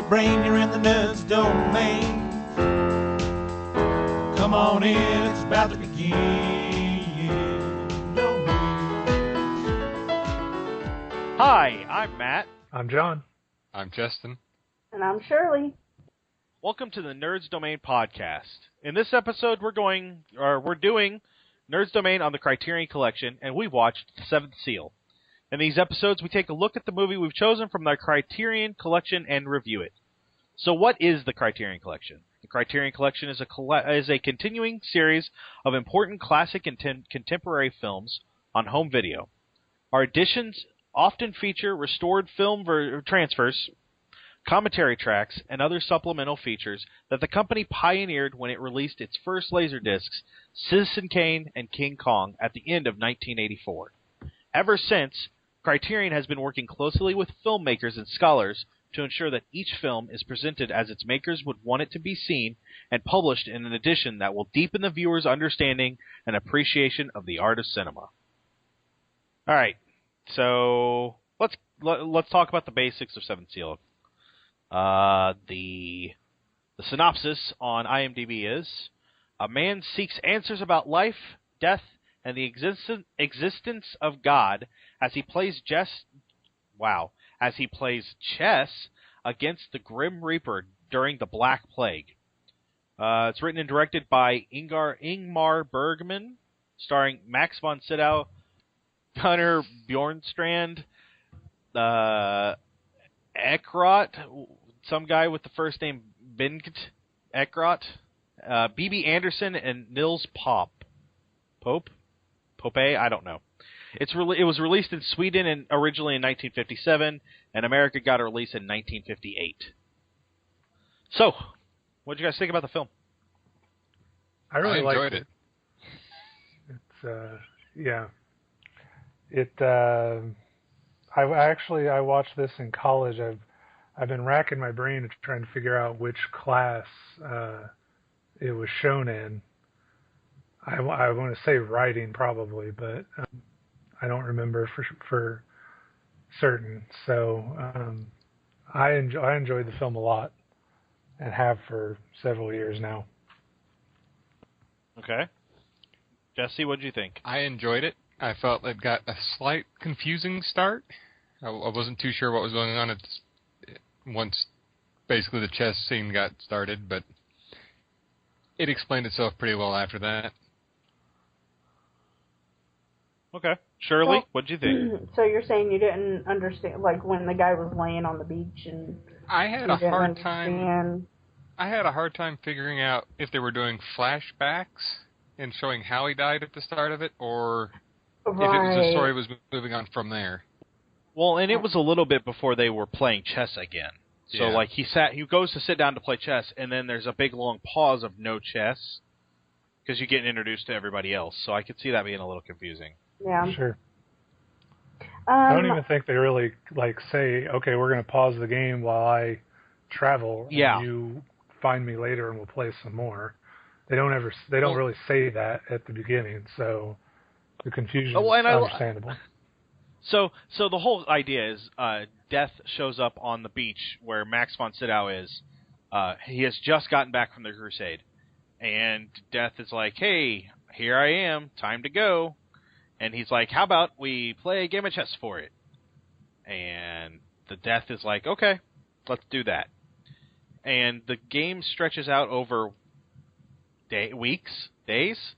your brain, you're in the nerds domain. Come on in, it's about to begin. Hi, I'm Matt. I'm John. I'm Jestin. And I'm Shirley. Welcome to the Nerds Domain podcast. In this episode, we're doing Nerds Domain on the Criterion Collection, and we watched Seventh Seal. In these episodes, we take a look at the movie we've chosen from the Criterion Collection and review it. So what is the Criterion Collection? The Criterion Collection is a continuing series of important classic and contemporary films on home video. Our editions often feature restored film transfers, commentary tracks, and other supplemental features that the company pioneered when it released its first laserdiscs, Citizen Kane and King Kong, at the end of 1984. Ever since, Criterion has been working closely with filmmakers and scholars to ensure that each film is presented as its makers would want it to be seen and published in an edition that will deepen the viewer's understanding and appreciation of the art of cinema. All right, so let's talk about the basics of Seventh Seal. The synopsis on IMDb is: a man seeks answers about life, death, and the existence of God as he plays chess against the Grim Reaper during the Black Plague. It's written and directed by Ingmar Bergman, starring Max von Sydow, Gunnar Bjornstrand, Eckroth, some guy with the first name Bengt Eckroth, B.B. Anderson, and Nils Pope? I don't know. It was released in Sweden originally in 1957, and America got a release in 1958. So, what did you guys think about the film? I really enjoyed it. I watched this in college. I've been racking my brain trying to figure out which class it was shown in. I want to say writing probably, but I don't remember for certain. So I enjoyed the film a lot and have for several years now. Okay. Jesse, what did you think? I enjoyed it. I felt it got a slight confusing start. I wasn't too sure what was going on once basically the chess scene got started, but it explained itself pretty well after that. Okay. Shirley, what did you think? So you're saying you didn't understand, like when the guy was laying on the beach and I had a hard time figuring out if they were doing flashbacks and showing how he died at the start of it, or if it was a story was moving on from there. Well, and it was a little bit before they were playing chess again. So, like, he goes to sit down to play chess, and then there's a big, long pause of no chess, because you get introduced to everybody else. So I could see that being a little confusing. Yeah. Sure. I don't even think they really, say, okay, we're going to pause the game while I travel, and you find me later and we'll play some more. They don't really say that at the beginning, so the confusion is understandable. So the whole idea is Death shows up on the beach where Max von Sydow is. He has just gotten back from the crusade. And Death is like, hey, here I am, time to go. And he's like, how about we play a game of chess for it? And the Death is like, okay, let's do that. And the game stretches out over weeks, days?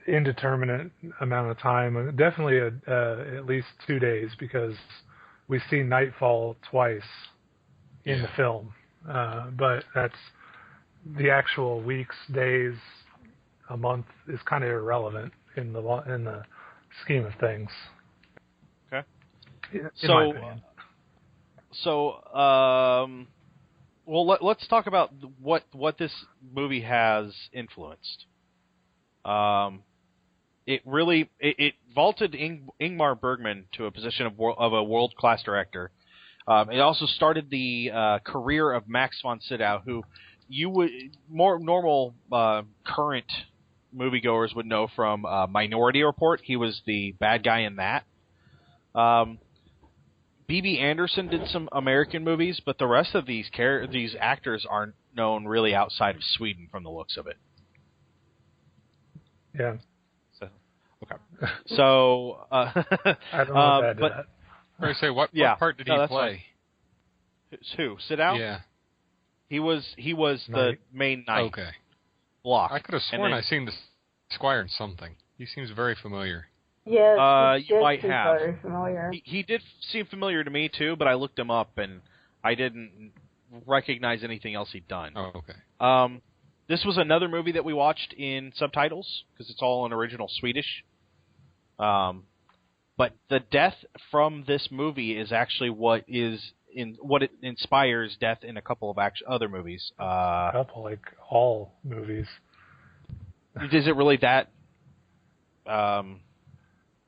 Indeterminate amount of time, definitely at least 2 days, because we see nightfall twice in the film, but that's the actual weeks, days, a month is kind of irrelevant in the scheme of things. Okay. In my opinion. Well, let's talk about what this movie has influenced. It vaulted Ingmar Bergman to a position of a world-class director. It also started the career of Max von Sydow, who normal current moviegoers would know from Minority Report. He was the bad guy in that. B.B. Anderson did some American movies, but the rest of these actors aren't known really outside of Sweden from the looks of it. Yeah. So, okay. So, I don't know about that. I say, what part did he play? Who? Sidao? Yeah. He was the main knight. Okay. Block. I could have sworn I seen the Squire in something. He seems very familiar. Yes, you might have. very familiar. He did seem familiar to me too, but I looked him up and I didn't recognize anything else he'd done. Oh, okay. This was another movie that we watched in subtitles because it's all in original Swedish. But the death from this movie is actually what it inspires death in a couple of other movies. A couple, like all movies. Is it really that?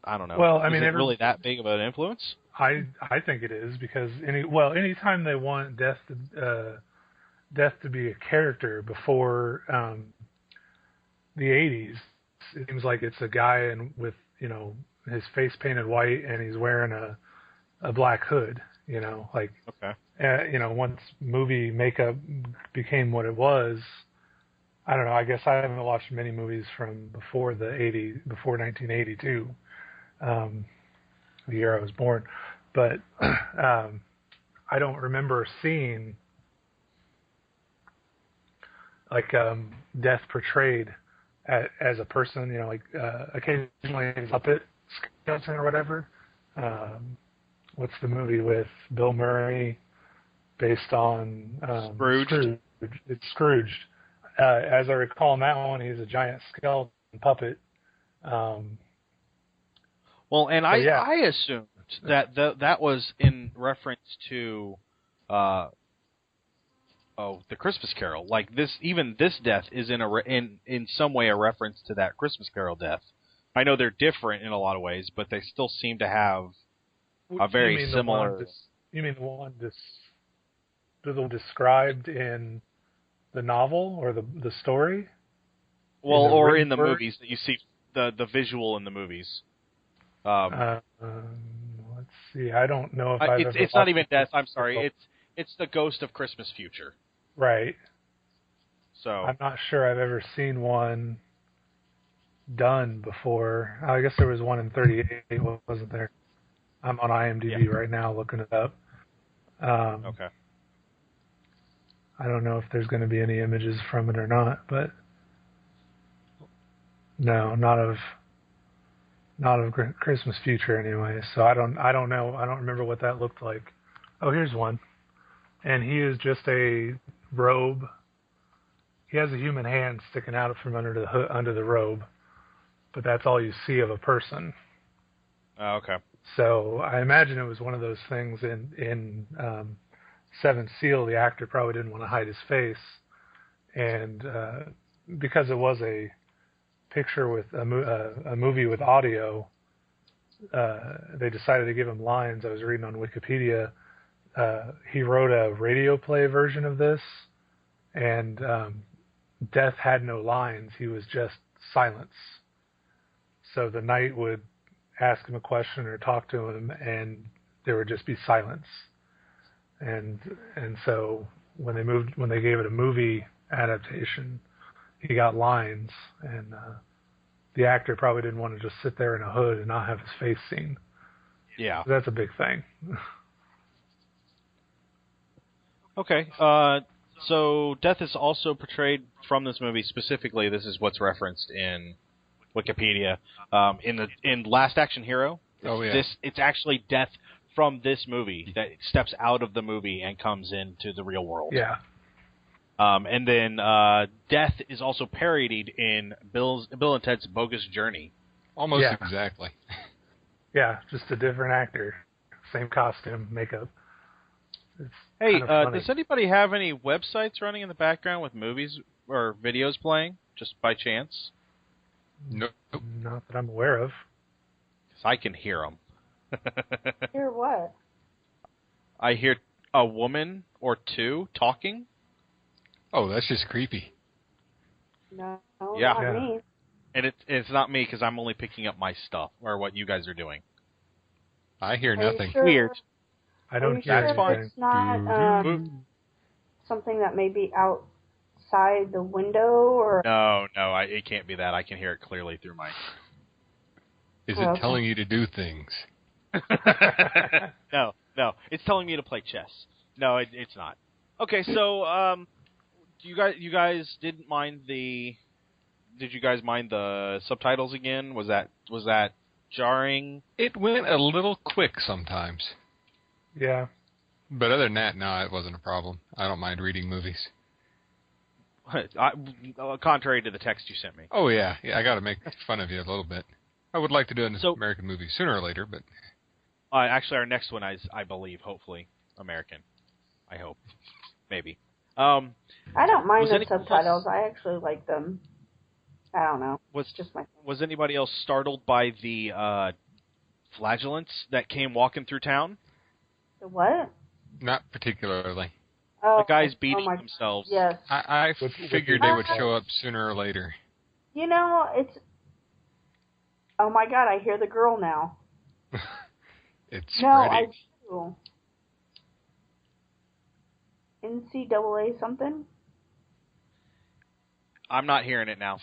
I don't know. Well, I mean, is it really that big of an influence? I think it is because anytime they want death to be a character before the 80s, it seems like it's a guy with his face painted white and he's wearing a black hood. Okay. Once movie makeup became what it was, I don't know. I guess I haven't watched many movies from before 1982, the year I was born, but I don't remember seeing death portrayed as a person. Occasionally a puppet skeleton or whatever. What's the movie with Bill Murray based on Scrooged? It's Scrooged. As I recall in that one, he's a giant skeleton puppet. I assumed that was in reference to The Christmas Carol. Like this death is in some way a reference to that Christmas Carol death. I know they're different in a lot of ways, but they still seem to have a very similar. You mean the one described in the novel or the story? Well, or in the movies that you see the visual in the movies. Let's see. I don't know if it's not even death. I'm sorry. It's the Ghost of Christmas Future. Right. So I'm not sure I've ever seen one done before. I guess there was one in 38, wasn't there? I'm on IMDb right now looking it up. Okay. I don't know if there's going to be any images from it or not, but no, not of Christmas Future anyway. So I don't know. I don't remember what that looked like. Oh, here's one, and he is just a robe. He has a human hand sticking out from under the robe, but that's all you see of a person. Oh, okay. So I imagine it was one of those things in Seventh Seal. The actor probably didn't want to hide his face, and because it was a picture with a movie with audio, they decided to give him lines. I was reading on Wikipedia. He wrote a radio play version of this, and Death had no lines. He was just silence. So the knight would ask him a question or talk to him, and there would just be silence. And so when they gave it a movie adaptation, he got lines, and the actor probably didn't want to just sit there in a hood and not have his face seen. Yeah, that's a big thing. Okay, so death is also portrayed from this movie specifically. This is what's referenced in Wikipedia. In Last Action Hero, it's actually death from this movie that steps out of the movie and comes into the real world. Yeah. And then death is also parodied in Bill and Ted's Bogus Journey. Almost exactly. Yeah, just a different actor, same costume, makeup. Hey, does anybody have any websites running in the background with movies or videos playing, just by chance? Nope. Not that I'm aware of. 'Cause I can hear them. Hear what? I hear a woman or two talking. Oh, that's just creepy. No, Yeah. not me. And it's not me because I'm only picking up my stuff or what you guys are doing. I hear nothing. Sure? Weird. I don't Are you hear sure anything. it's not something that may be outside the window, or? No, it can't be that. I can hear it clearly through my... Is it telling you to do things? No, it's telling me to play chess. No, it's not. Okay, so you guys didn't mind the... Did you guys mind the subtitles again? Was that jarring? It went a little quick sometimes. Yeah. But other than that, no, it wasn't a problem. I don't mind reading movies. Contrary to the text you sent me. Oh, yeah, I got to make fun of you a little bit. I would like to do an American movie sooner or later, but... Actually, our next one is, I believe, hopefully, American. I hope. Maybe. I don't mind the subtitles. I actually like them. I don't know. Was anybody else startled by the flagellants that came walking through town? The what? Not particularly. Oh, the guys beating themselves. Yes. I figured they would show up sooner or later. You know, it's... Oh my God, I hear the girl now. It's no, spreading. I do. NCAA something? I'm not hearing it now.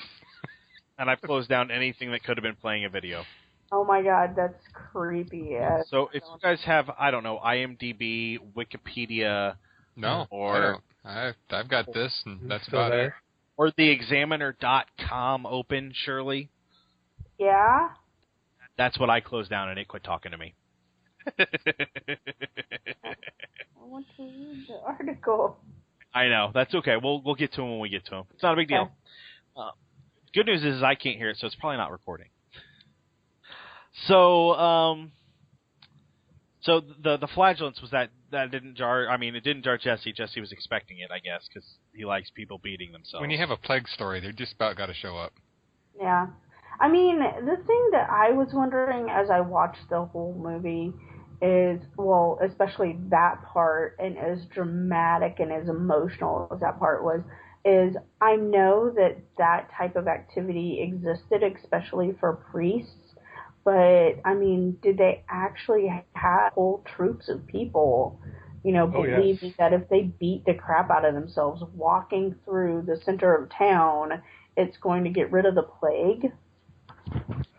And I've closed down anything that could have been playing a video. Oh my God, that's creepy. So if you guys have, I don't know, IMDb, Wikipedia... No, or I've got this, and that's about it. Or theexaminer.com open, Shirley. Yeah? That's what I closed down, and it quit talking to me. I want to read the article. I know. That's okay. We'll get to him when we get to him. It's not a big deal. Good news is I can't hear it, so it's probably not recording. So, so the flagellants was that didn't jar. I mean, it didn't jar Jesse. Jesse was expecting it, I guess, because he likes people beating themselves. When you have a plague story, they're just about got to show up. Yeah. I mean, the thing that I was wondering as I watched the whole movie is, well, especially that part, and as dramatic and as emotional as that part was, is I know that type of activity existed, especially for priests, but, I mean, did they actually have whole troops of people, believing that if they beat the crap out of themselves walking through the center of town, it's going to get rid of the plague?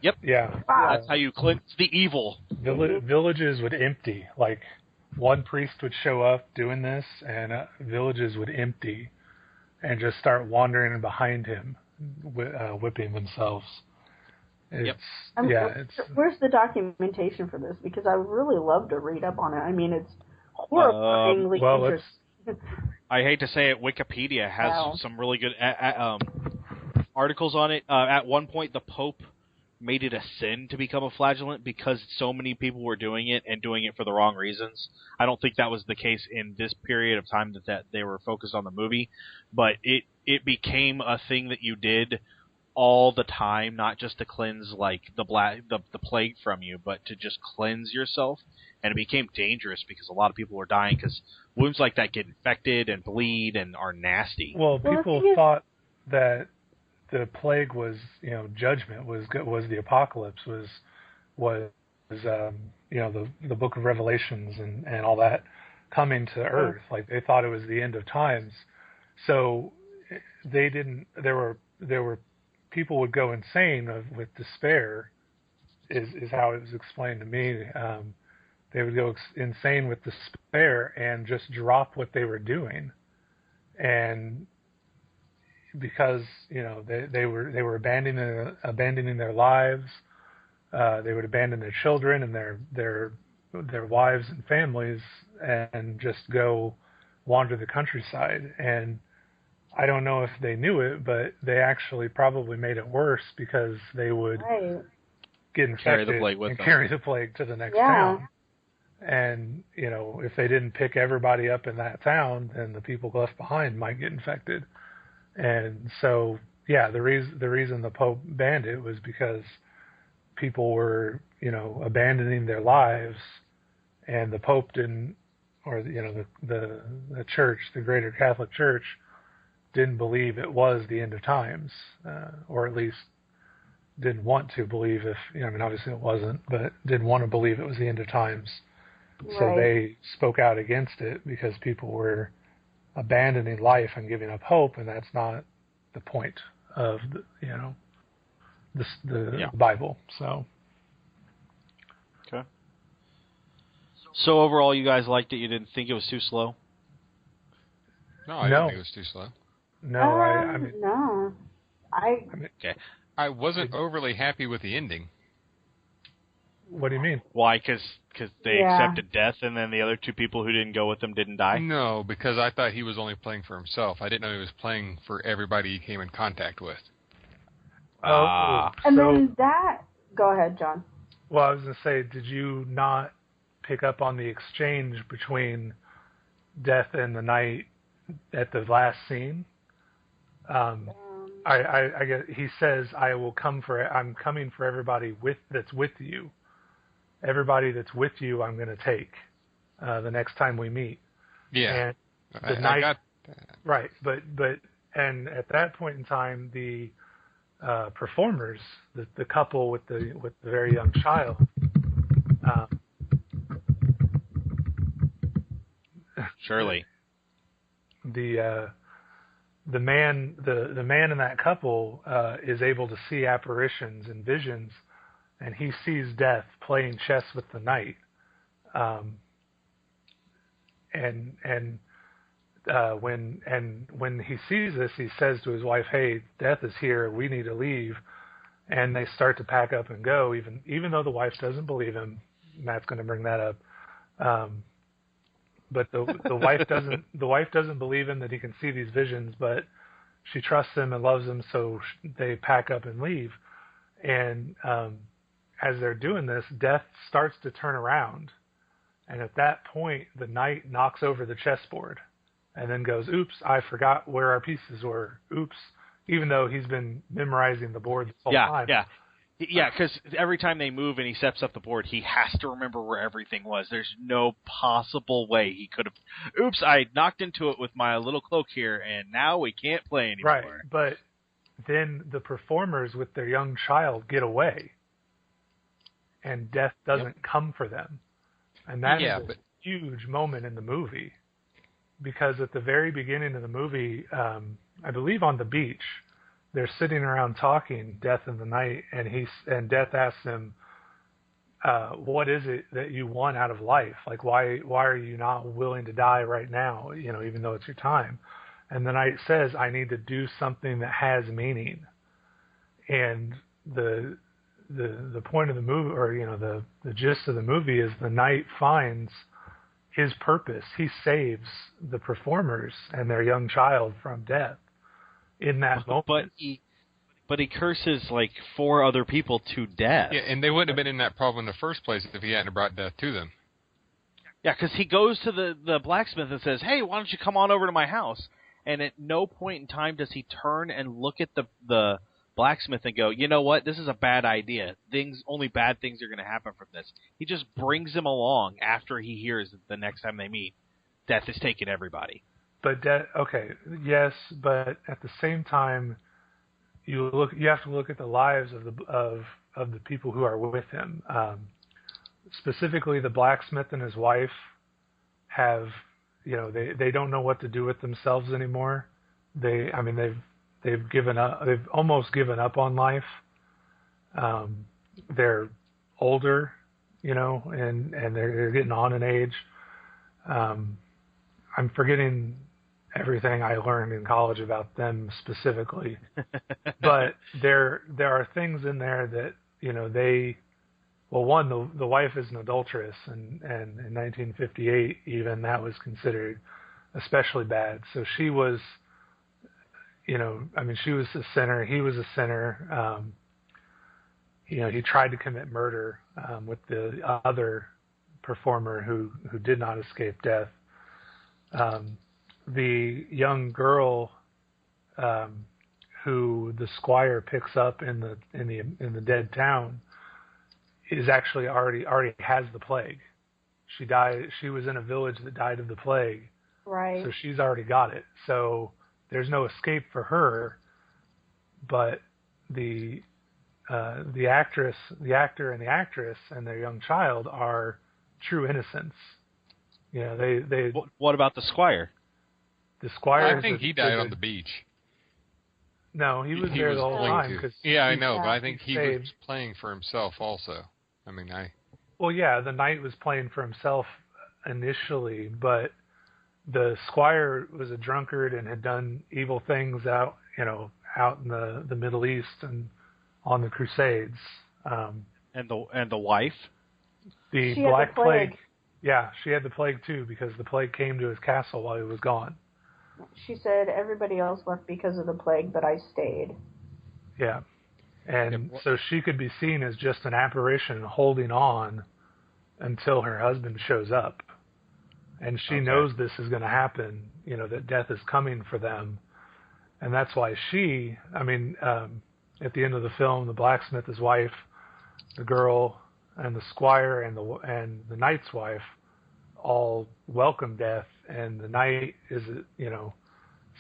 Yep. Yeah. Wow. That's how you cleanse the evil. Villages would empty. Like, one priest would show up doing this, and villages would empty and just start wandering behind him, whipping themselves. Where's the documentation for this? Because I would really love to read up on it. I mean, it's horrifyingly interesting. I hate to say it, Wikipedia has some really good articles on it. At one point, the Pope made it a sin to become a flagellant because so many people were doing it and doing it for the wrong reasons. I don't think that was the case in this period of time that they were focused on the movie, but it became a thing that you did all the time, not just to cleanse like the plague from you, but to just cleanse yourself. And it became dangerous because a lot of people were dying because wounds like that get infected and bleed and are nasty. Well, people thought that the plague was, judgment was the apocalypse was the book of Revelations and all that coming to Earth. Like they thought it was the end of times. So they didn't. There were people would go insane with despair. Is how it was explained to me. They would go insane with despair and just drop what they were doing, and because they were abandoning their lives, they would abandon their children and their wives and families and just go wander the countryside. And I don't know if they knew it, but they actually probably made it worse because they would get infected and carry the plague to the next town. And, if they didn't pick everybody up in that town, then the people left behind might get infected. And so, the reason the Pope banned it was because people were, abandoning their lives, and the Pope didn't, or, the church, the greater Catholic Church, didn't believe it was the end of times, or at least didn't want to believe obviously it wasn't, but didn't want to believe it was the end of times. So they spoke out against it because people were abandoning life and giving up hope, and that's not the point of the Bible. So. Okay. So overall, you guys liked it. You didn't think it was too slow? No, I didn't think it was too slow. No, I mean, no. Okay. I wasn't overly happy with the ending. What do you mean? Why? Because they accepted death, and then the other two people who didn't go with them didn't die? No, because I thought he was only playing for himself. I didn't know he was playing for everybody he came in contact with. And then that... Go ahead, John. Well, I was going to say, did you not pick up on the exchange between Death and the Night at the last scene? I guess he says, I'm coming for everybody that's with you. Everybody that's with you, I'm going to take the next time we meet. Yeah, and I got that. Right, but at that point in time, the performers, the couple with the very young child, Shirley, the man in that couple is able to see apparitions and visions, and he sees Death playing chess with the Night, when he sees this, he says to his wife, "Hey, Death is here. We need to leave." And they start to pack up and go, even though the wife doesn't believe him. Matt's going to bring that up. But the wife doesn't believe him that he can see these visions, but she trusts him and loves him, so they pack up and leave. And as they're doing this, Death starts to turn around, and at that point, the Night knocks over the chessboard, and then goes, "Oops, I forgot where our pieces were. Oops," even though he's been memorizing the board the whole time. Yeah, because every time they move and he steps up the board, he has to remember where everything was. There's no possible way he could have... Oops, I knocked into it with my little cloak here, and now we can't play anymore. Right, but then the performers with their young child get away, and Death doesn't come for them. And that is a huge moment in the movie, because at the very beginning of the movie, I believe on the beach, they're sitting around talking, Death and the Night, and Death asks him, "What is it that you want out of life? Like, why are you not willing to die right now? Even though it's your time." And the Night says, "I need to do something that has meaning." And the point of the movie, or the gist of the movie, is the Night finds his purpose. He saves the performers and their young child from death in that moment. But he curses like 4 other people to death. Yeah, and they wouldn't have been in that problem in the first place if he hadn't brought death to them. Yeah, because he goes to the blacksmith and says, "Hey, why don't you come on over to my house?" And at no point in time does he turn and look at the blacksmith and go, "You know what? This is a bad idea. Only bad things are going to happen from this." He just brings him along after he hears that the next time they meet, Death is taking everybody. But yes, but at the same time, you have to look at the lives of the people who are with him. Specifically, the blacksmith and his wife have, they don't know what to do with themselves anymore. They've given up. They've almost given up on life. They're older, and they're getting on in age. I'm forgetting everything I learned in college about them specifically, but there are things in there that the wife is an adulteress, and in 1958 even that was considered especially bad. So she was, she was a sinner. He was a sinner. He tried to commit murder with the other performer who did not escape death. The young girl who the squire picks up in the dead town is actually already has the plague. She died. She was in a village that died of the plague. Right. So she's already got it. So there's no escape for her. But the actor and the actress and their young child are true innocents. You know, they What about the Squire? the Squire. I think he died on the beach. No, he was there the whole time. Yeah, I know, but I think he saved. was playing for himself also. I mean, Well, yeah, the knight was playing for himself initially, but the Squire was a drunkard and had done evil things out in the Middle East and on the Crusades. And the wife? The She had Black the plague. Yeah, she had the plague too because the plague came to his castle while he was gone. She said everybody else left because of the plague, but I stayed. Yeah. And so she could be seen as just an apparition holding on until her husband shows up. And she knows this is going to happen, that death is coming for them. And that's why at the end of the film, the blacksmith, his wife, the girl, and the squire and the knight's wife all welcome death. And the knight is,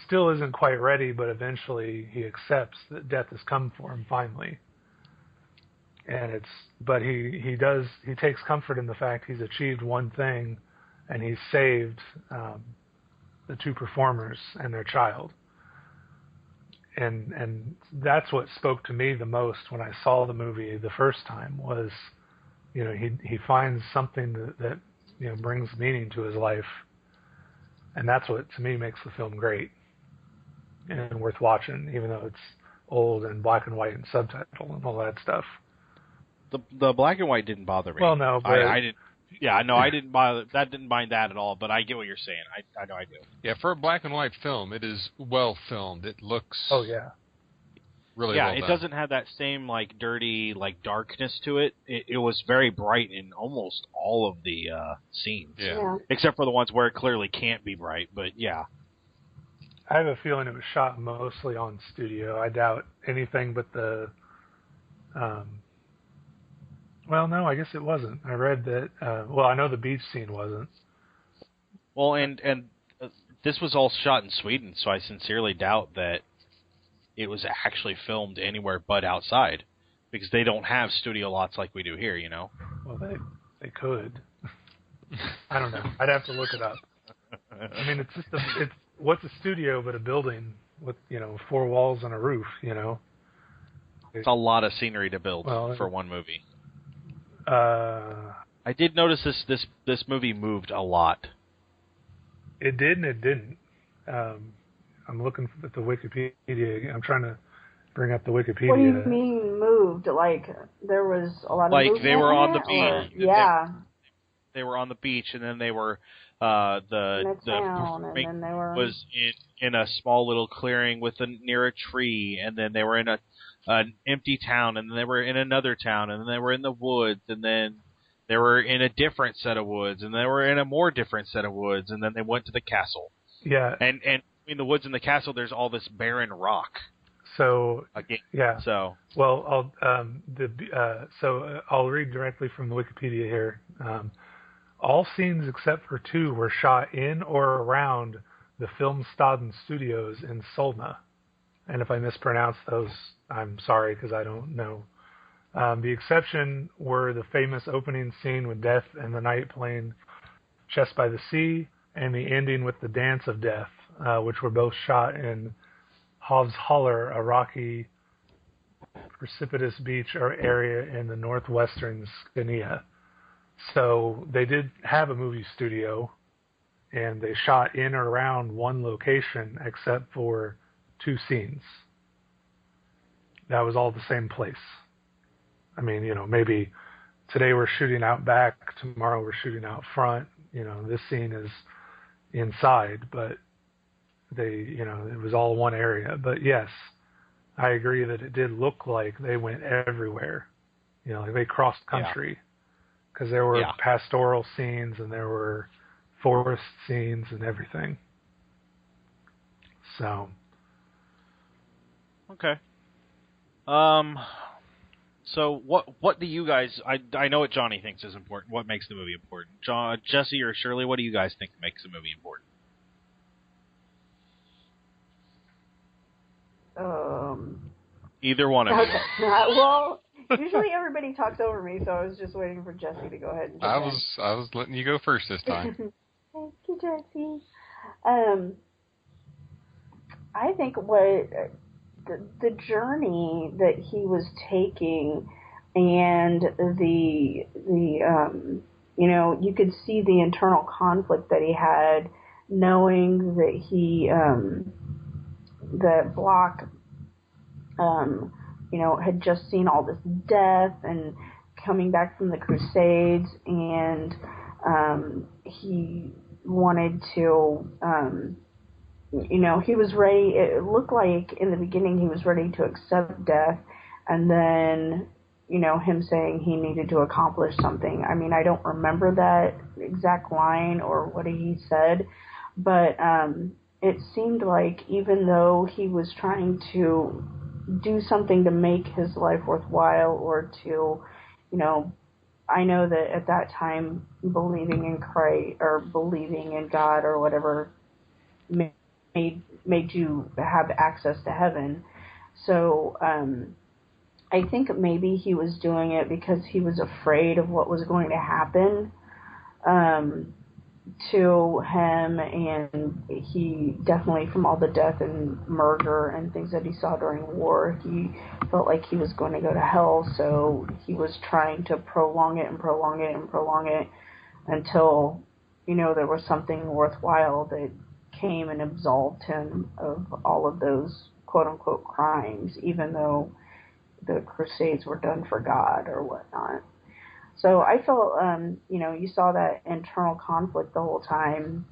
still isn't quite ready, but eventually he accepts that death has come for him finally. And he takes comfort in the fact he's achieved one thing, and he's saved the two performers and their child. And that's what spoke to me the most when I saw the movie the first time was, he finds something that brings meaning to his life. And that's what, to me, makes the film great and worth watching, even though it's old and black and white and subtitle and all that stuff. The black and white didn't bother me. Well, no, but I didn't. Yeah, no, I didn't bother. That didn't mind that at all. But I get what you're saying. I know I do. Yeah, for a black and white film, it is well filmed. It looks. Oh yeah. Really. Yeah, well it done. doesn't have that same dirty darkness to it. It was very bright in almost all of the scenes. Yeah. Except for the ones where it clearly can't be bright. But yeah. I have a feeling it was shot mostly on studio. I doubt anything but the. Well, no, I guess it wasn't. I read that. I know the beach scene wasn't. Well, and this was all shot in Sweden, so I sincerely doubt that it was actually filmed anywhere but outside, because they don't have studio lots like we do here, Well, they could. I don't know. I'd have to look it up. I mean, it's just what's a studio but a building with 4 walls and a roof, It's a lot of scenery to build for one movie. I did notice this movie moved a lot. It did and it didn't. I'm looking at the Wikipedia. I'm trying to bring up the Wikipedia. What do you mean moved? There was a lot of movement they were on in the it, beach. or? Yeah. They were on the beach, and then they were in a town, and then they were was in a small little clearing near a tree, and then they were in an empty town, and then they were in another town, and then they were in the woods, and then they were in a different set of woods, and they were in a more different set of woods, and then they went to the castle. Yeah. And between the woods and the castle, there's all this barren rock. So again, yeah. So well, I'll read directly from the Wikipedia here. All scenes except for 2 were shot in or around the Filmstaden Studios in Solna. And if I mispronounce those, I'm sorry because I don't know. The exception were the famous opening scene with Death and the Knight playing chess by the sea, and the ending with the Dance of Death, which were both shot in Hovsholler, a rocky, precipitous beach or area in the northwestern Scania. So they did have a movie studio, and they shot in or around one location except for 2 scenes. That was all the same place. I mean, maybe today we're shooting out back, tomorrow we're shooting out front. This scene is inside, but it was all one area. But yes, I agree that it did look like they went everywhere. They crossed country. Because there were pastoral scenes and there were forest scenes and everything. So. Okay. So what do you guys? I know what Johnny thinks is important. What makes the movie important? Jesse or Shirley, what do you guys think makes the movie important? Either one of you. Well, usually everybody talks over me, so I was just waiting for Jesse to go ahead. And I was letting you go first this time. Thank you, Jesse. Um, I think what the journey that he was taking, and the you could see the internal conflict that he had, knowing that that Block had just seen all this death and coming back from the Crusades, and he wanted to, he was ready. It looked like in the beginning he was ready to accept death, and then, him saying he needed to accomplish something. I mean, I don't remember that exact line or what he said, but it seemed like even though he was trying to do something to make his life worthwhile, or to, I know that at that time believing in Christ or believing in God or whatever made you have access to heaven. So I think maybe he was doing it because he was afraid of what was going to happen to him, and he definitely, from all the death and murder and things that he saw during war, he felt like he was going to go to hell, so he was trying to prolong it and prolong it and prolong it until, there was something worthwhile that came and absolved him of all of those quote-unquote crimes, even though the Crusades were done for God or whatnot. So I felt, you saw that internal conflict the whole time,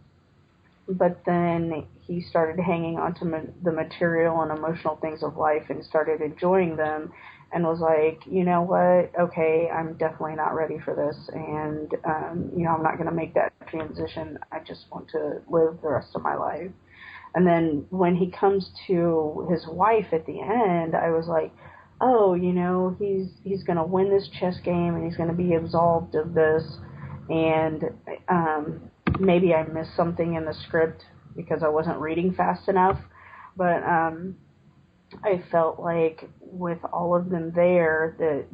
but then he started hanging on to the material and emotional things of life and started enjoying them, and was like, you know what, okay, I'm definitely not ready for this, and, I'm not going to make that transition. I just want to live the rest of my life. And then when he comes to his wife at the end, I was like, oh, he's going to win this chess game and he's going to be absolved of this. And maybe I missed something in the script because I wasn't reading fast enough. But I felt like with all of them there, that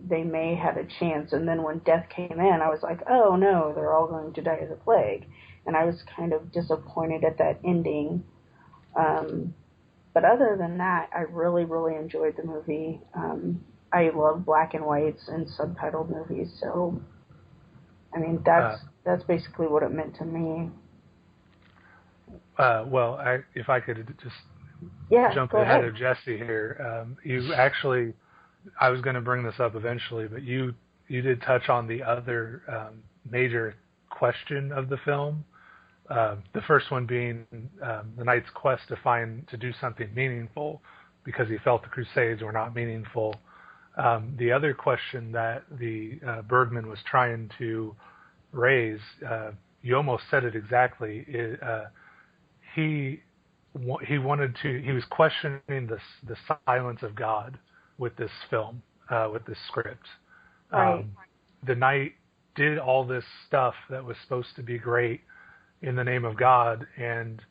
they may have a chance. And then when death came in, I was like, oh no, they're all going to die of the plague. And I was kind of disappointed at that ending. But other than that, I really, really enjoyed the movie. I love black and whites and subtitled movies, so I mean that's basically what it meant to me. Well, if I could just jump ahead of Jesse here, you actually, I was going to bring this up eventually, but you did touch on the other major question of the film. The first one being the knight's quest to do something meaningful because he felt the Crusades were not meaningful. The other question that the Bergman was trying to raise, you almost said it exactly. He was questioning the silence of God with this film, with this script. Right. The knight did all this stuff that was supposed to be great in the name of God, and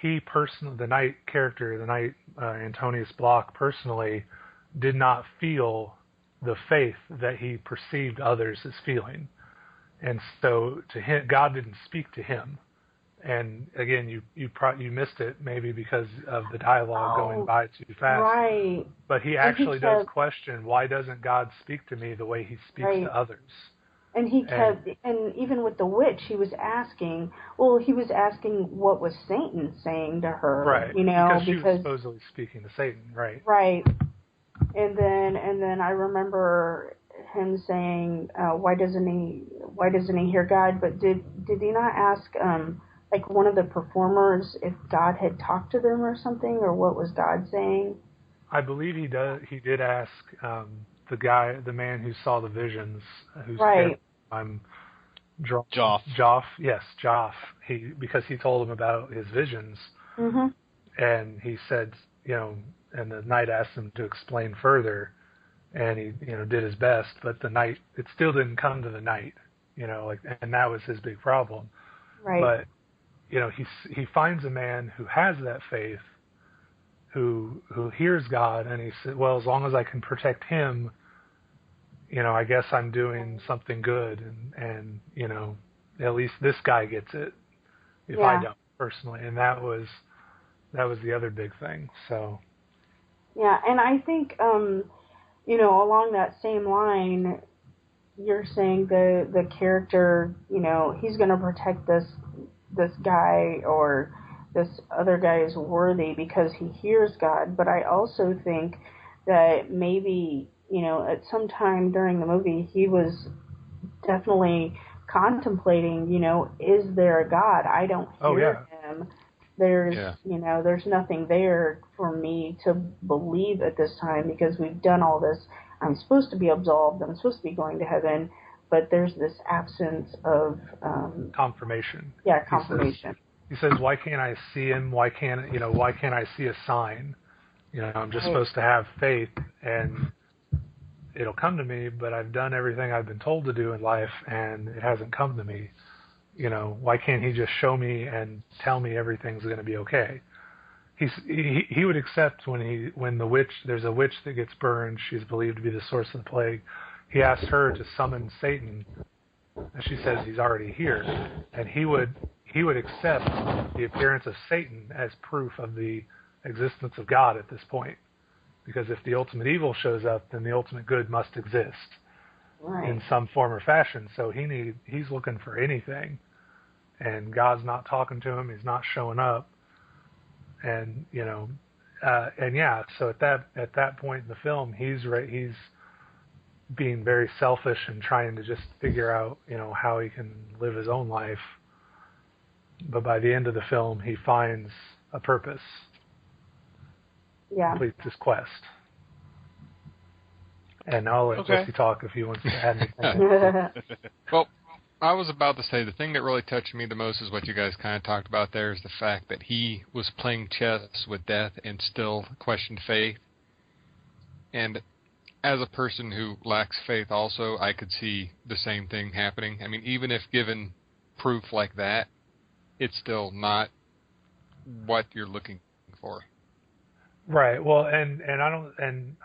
he personally, the knight character, the knight Antonius Block personally, did not feel the faith that he perceived others as feeling, and so to him, God didn't speak to him. And again, you missed it maybe because of the dialogue going by too fast. Right. But he actually does question, why doesn't God speak to me the way he speaks to others? And he kept, and even with the witch, he was asking what was Satan saying to her, right? Because she was supposedly speaking to Satan, right? Right. And then I remember him saying, why doesn't he hear God? But did he not ask like one of the performers if God had talked to them or something, or what was God saying? I believe he did ask the man who saw the visions, who's right. Joff. Joff, yes, Joff. Because he told him about his visions, and he said, and the knight asked him to explain further, and he, did his best, but the knight, it still didn't come to the knight, and that was his big problem. Right. But he finds a man who has that faith, who hears God, and he said, well, as long as I can protect him, I guess I'm doing something good, and at least this guy gets it if I don't personally, and that was the other big thing. So yeah, and I think along that same line, you're saying the character, he's going to protect this guy, or this other guy is worthy because he hears God. But I also think that maybe, at some time during the movie, he was definitely contemplating, is there a God? I don't hear him. There's nothing there for me to believe at this time because we've done all this. I'm supposed to be absolved. I'm supposed to be going to heaven, but there's this absence of confirmation. Yeah, confirmation. He says, "Why can't I see him? Why can't I see a sign? I'm just supposed to have faith, and it'll come to me. But I've done everything I've been told to do in life, and it hasn't come to me. Why can't he just show me and tell me everything's going to be okay?" He would accept when there's a witch that gets burned. She's believed to be the source of the plague. He asks her to summon Satan, and she says he's already here, and he would accept the appearance of Satan as proof of the existence of God at this point, because if the ultimate evil shows up, then the ultimate good must exist in some form or fashion. So he's looking for anything, and God's not talking to him. He's not showing up. And so at that point in the film, he's being very selfish and trying to just figure out how he can live his own life. But by the end of the film, he finds a purpose. Yeah. Completes his quest. And I'll let Jesse talk if he wants to add anything. Well, I was about to say the thing that really touched me the most is what you guys kind of talked about there, is the fact that he was playing chess with death and still questioned faith. And as a person who lacks faith also, I could see the same thing happening. I mean, even if given proof like that, it's still not what you're looking for. Right. Well, and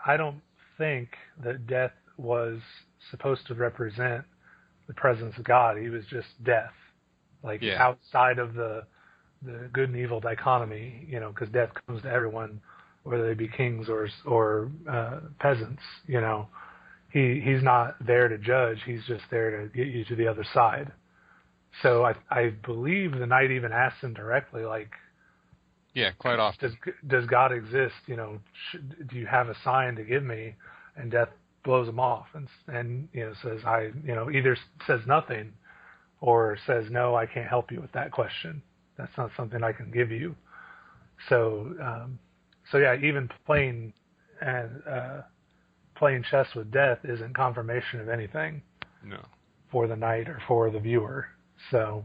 I don't think that death was supposed to represent the presence of God. He was just death, outside of the good and evil dichotomy, because death comes to everyone, whether they be kings or peasants. He's not there to judge. He's just there to get you to the other side. So I believe the knight even asks him directly, quite often, does God exist? Do you have a sign to give me? And death blows him off and says, either says nothing or says, no, I can't help you with that question. That's not something I can give you. So even playing chess with death isn't confirmation of anything. No. For the knight or for the viewer. So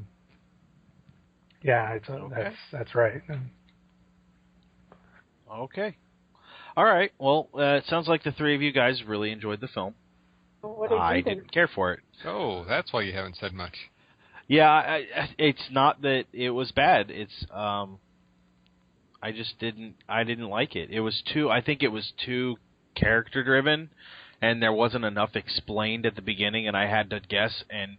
that's right. Okay. All right. Well, it sounds like the three of you guys really enjoyed the film. What did you think? didn't care for it. Oh, that's why you haven't said much. Yeah, it's not that it was bad. It's I just didn't like it. I think it was too character driven, and there wasn't enough explained at the beginning, and I had to guess and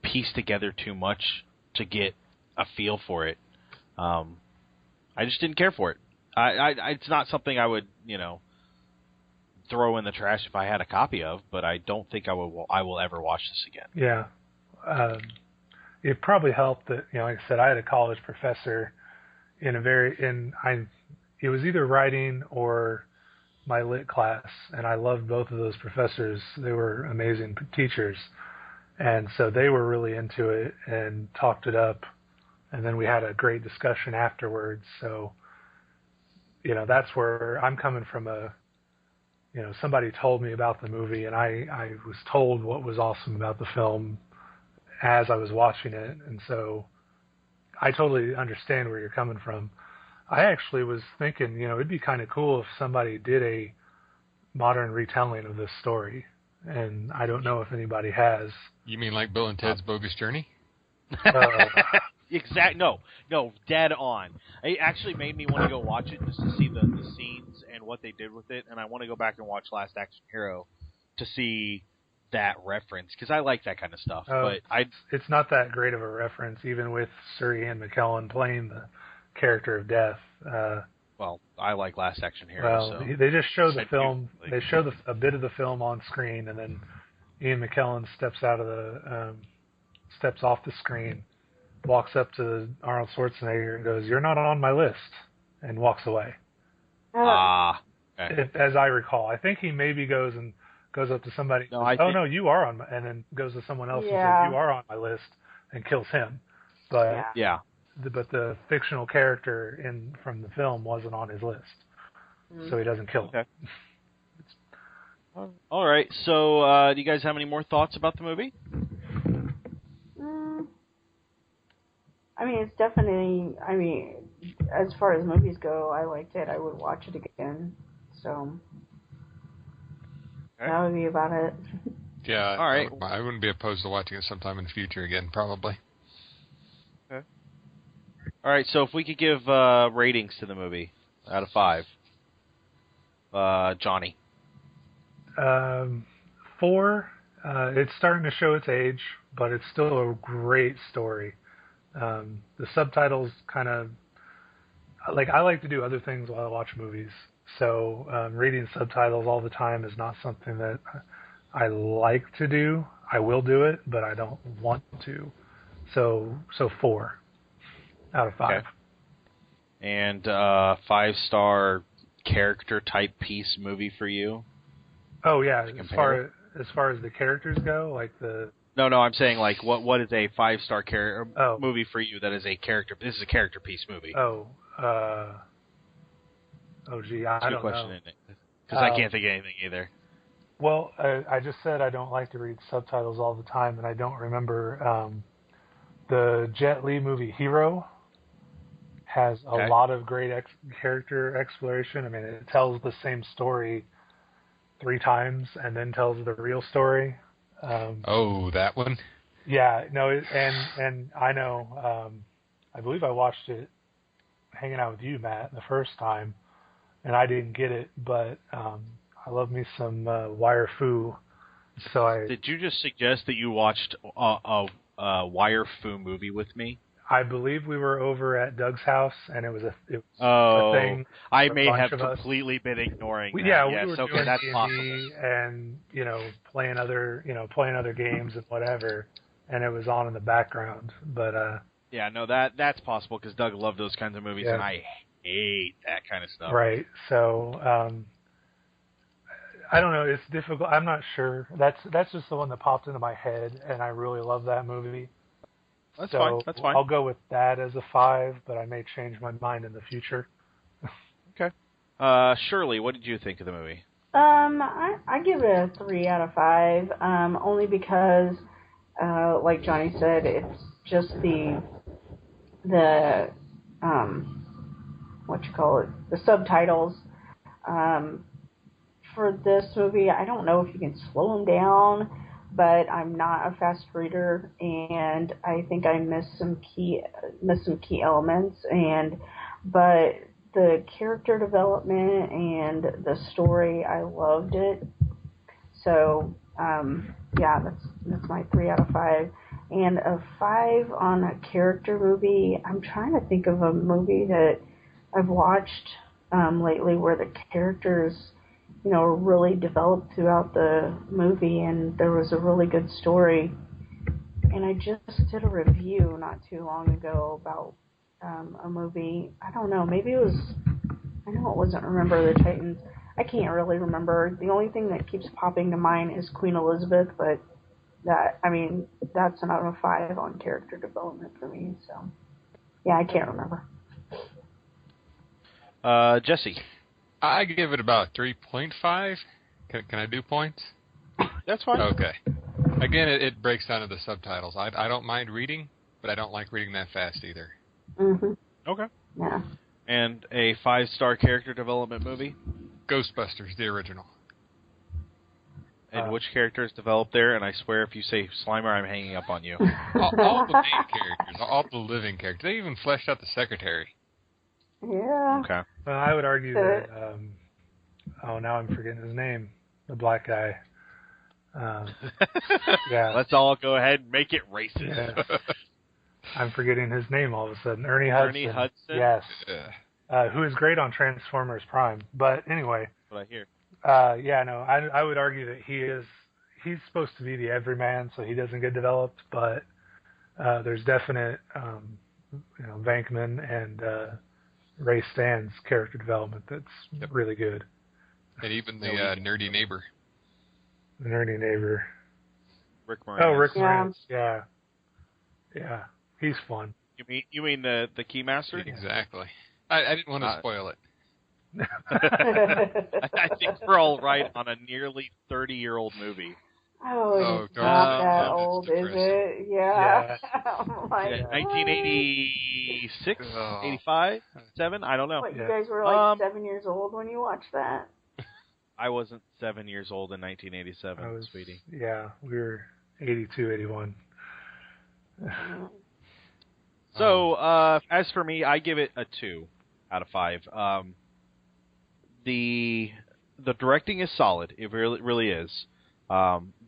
piece together too much to get a feel for it. I just didn't care for it. It's not something I would, throw in the trash if I had a copy of, but I don't think I will ever watch this again. Yeah. It probably helped that, like I said, I had a college professor it was either writing or my lit class, and I loved both of those professors. They were amazing teachers. And so they were really into it and talked it up. And then we had a great discussion afterwards. So, that's where I'm coming from. Somebody told me about the movie, and I was told what was awesome about the film as I was watching it. And so I totally understand where you're coming from. I actually was thinking, it'd be kind of cool if somebody did a modern retelling of this story. And I don't know if anybody has. You mean like Bill and Ted's Bogus Journey? No, dead on. It actually made me want to go watch it just to see the scenes and what they did with it, and I want to go back and watch Last Action Hero to see that reference because I like that kind of stuff. But it's not that great of a reference, even with Sir Ian McKellen playing the character of Death. Well, I like Last Action Hero. Well, so they just show the film. Like, they show a bit of the film on screen, and then Ian McKellen steps off the screen, walks up to Arnold Schwarzenegger and goes, "You're not on my list," and walks away. Okay. As I recall, I think he maybe goes up to somebody. No, no, you are on my, and then goes to someone else and says, "You are on my list," and kills him. But but the fictional character from the film wasn't on his list, so he doesn't kill him. Okay. All right. So, do you guys have any more thoughts about the movie? I mean, it's definitely. I mean, as far as movies go, I liked it. I would watch it again. So that would be about it. Yeah. All right. I wouldn't be opposed to watching it sometime in the future again, probably. Okay. All right. So if we could give ratings to the movie out of 5, Johnny. 4. It's starting to show its age, but it's still a great story. The subtitles kind of I like to do other things while I watch movies. So reading subtitles all the time is not something that I like to do. I will do it, but I don't want to. So 4 out of 5. Okay. And 5-star character type piece movie for you? Oh yeah, as far as the characters go, like the. No, I'm saying like what is a 5-star movie for you that is a character? This is a character piece movie. Gee, I don't know. Good question, isn't it? Because I can't think of anything either. Well, I just said I don't like to read subtitles all the time, and I don't remember the Jet Li movie Hero has a lot of great character exploration. I mean, it tells the same story 3 times and then tells the real story. That one? Yeah, no, and I know. I believe I watched it hanging out with you, Matt, the first time, and I didn't get it, but I love me some Wire Fu. So Did you just suggest that you watched a Wire Fu movie with me? I believe we were over at Doug's house, and it was a thing. I may have completely been ignoring that. We were doing that's D&D possible. and playing other games and whatever, and it was on in the background. But yeah, no, that's possible because Doug loved those kinds of movies, and I hate that kind of stuff. Right. So I don't know. It's difficult. I'm not sure. That's just the one that popped into my head, and I really love that movie. That's fine. I'll go with that as a 5, but I may change my mind in the future. Okay. Shirley, what did you think of the movie? I give it a 3 out of 5. Only because, like Johnny said, it's just the the subtitles. For this movie, I don't know if you can slow them down, but I'm not a fast reader, and I think I missed some key elements. But the character development and the story, I loved it. So that's my 3 out of 5, and a 5 on a character movie. I'm trying to think of a movie that I've watched lately where the characters, really developed throughout the movie, and there was a really good story. And I just did a review not too long ago about a movie. I don't know, maybe it was, I know it wasn't Remember the Titans. I can't really remember. The only thing that keeps popping to mind is Queen Elizabeth, but that's not a 5 on character development for me. So, yeah, I can't remember. Jesse. I give it about 3.5. Can I do points? That's fine. Okay. Again, it breaks down to the subtitles. I don't mind reading, but I don't like reading that fast either. Mm-hmm. Okay. Yeah. And a 5-star character development movie? Ghostbusters, the original. And which characters developed there? And I swear if you say Slimer, I'm hanging up on you. all the main characters, all the living characters. They even fleshed out the secretary. Yeah. Okay. Well, I would argue that. Now I'm forgetting his name. The black guy. Yeah. Let's all go ahead and make it racist. Yeah. I'm forgetting his name all of a sudden. Ernie Hudson. Ernie Hudson? Yes. Yeah. Who is great on Transformers Prime. But anyway. That's what I hear. I would argue that he's supposed to be the everyman, so he doesn't get developed, but there's definite Venkman and Ray Stan's character development that's really good. And even the nerdy neighbor. The nerdy neighbor. Rick Moranis. Oh, Rick Moranis. Yeah. He's fun. You mean the Keymaster? Exactly. I didn't want to spoil it. I think we're all right on a nearly 30-year-old movie. Oh, it's not that old, is it? Yeah. Oh my God. 1986, 85, 7? I don't know. What, you guys were like 7 years old when you watched that? I wasn't 7 years old in 1987, sweetie. Yeah, we were 82, 81. So, as for me, I give it a 2 out of 5. The directing is solid. It really is.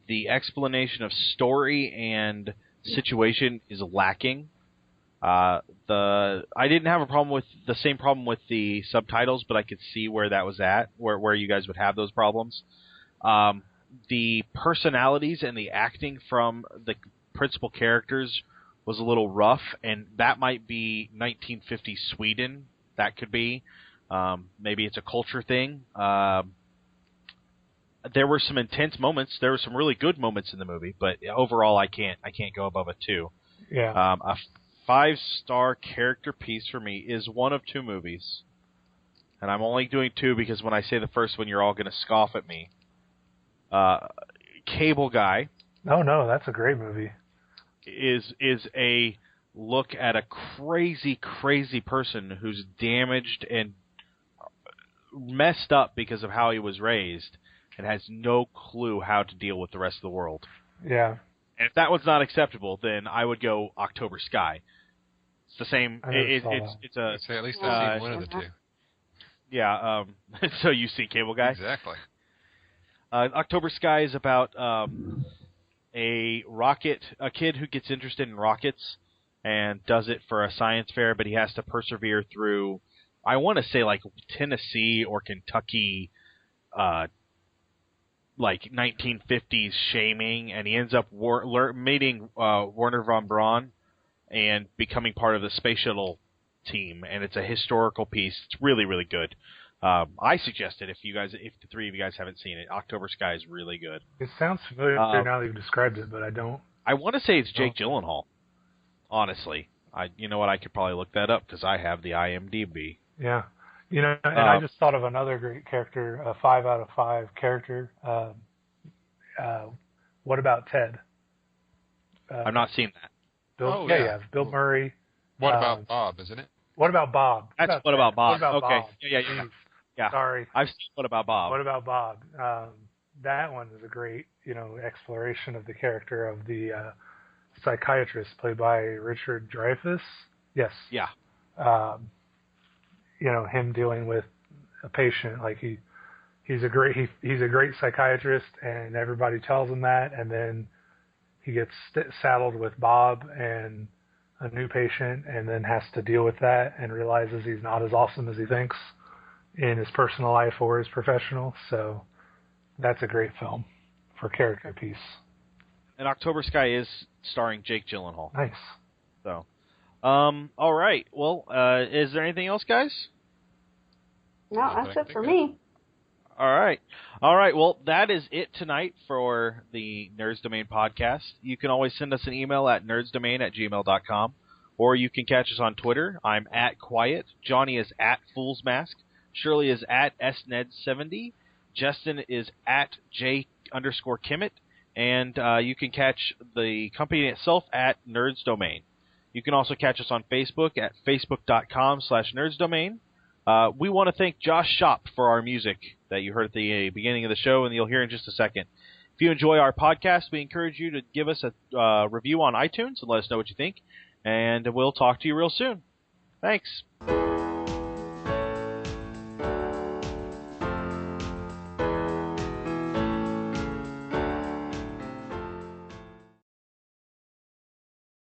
The explanation of story and situation is lacking. I didn't have the same problem with the subtitles, but I could see where that was at, where you guys would have those problems. The personalities and the acting from the principal characters was a little rough, and that might be 1950s Sweden. That could be. Maybe it's a culture thing. There were some intense moments. There were some really good moments in the movie, but overall, I can't go above a 2. Yeah. A 5-star character piece for me is one of 2 movies, and I'm only doing 2 because when I say the first one, you're all going to scoff at me. Cable Guy. No, that's a great movie. Is a look at a crazy person who's damaged and messed up because of how he was raised and has no clue how to deal with the rest of the world. Yeah. And if that one's not acceptable, then I would go October Sky. It's the same. It's a. I'd say at least I've seen one of the 2. Yeah. So you see Cable Guy? Exactly. October Sky is about a kid who gets interested in rockets and does it for a science fair, but he has to persevere through, I want to say like Tennessee or Kentucky, like 1950s shaming, and he ends up meeting Werner von Braun and becoming part of the space shuttle team, and it's a historical piece. It's really, really good. I suggest it if the 3 of you guys haven't seen it. October Sky is really good. It sounds familiar now that you've described it, but I don't. I want to say it's Jake Gyllenhaal. Honestly, you know what? I could probably look that up because I have the IMDb. Yeah, and I just thought of another great character, a 5 out of 5 character. What about Ted? I've not seen that. Bill Murray. What about Bob? Isn't it? What about Bob? That's What About Bob? What about okay. Bob? Yeah. Sorry. I've seen What About Bob. What about Bob? That one is a great, exploration of the character of the psychiatrist played by Richard Dreyfuss. Yes. Yeah. Him dealing with a patient, like he's a great psychiatrist, and everybody tells him that, and then he gets saddled with Bob and a new patient, and then has to deal with that and realizes he's not as awesome as he thinks in his personal life or his professional. So that's a great film for character piece. And October Sky is starring Jake Gyllenhaal. Nice. So, all right. Well, is there anything else, guys? No, that's it for me. All right. Well, that is it tonight for the Nerds Domain podcast. You can always send us an email at nerdsdomain@gmail.com, or you can catch us on Twitter. I'm @Quiet. Johnny is @FoolsMask. Shirley is @SNed70. Jestin is @J_Kimmett. And you can catch the company itself at Nerds Domain. You can also catch us on Facebook at facebook.com/nerdsdomain. We want to thank Josh Shop for our music that you heard at the beginning of the show, and you'll hear in just a second. If you enjoy our podcast, we encourage you to give us a review on iTunes and let us know what you think. And we'll talk to you real soon. Thanks.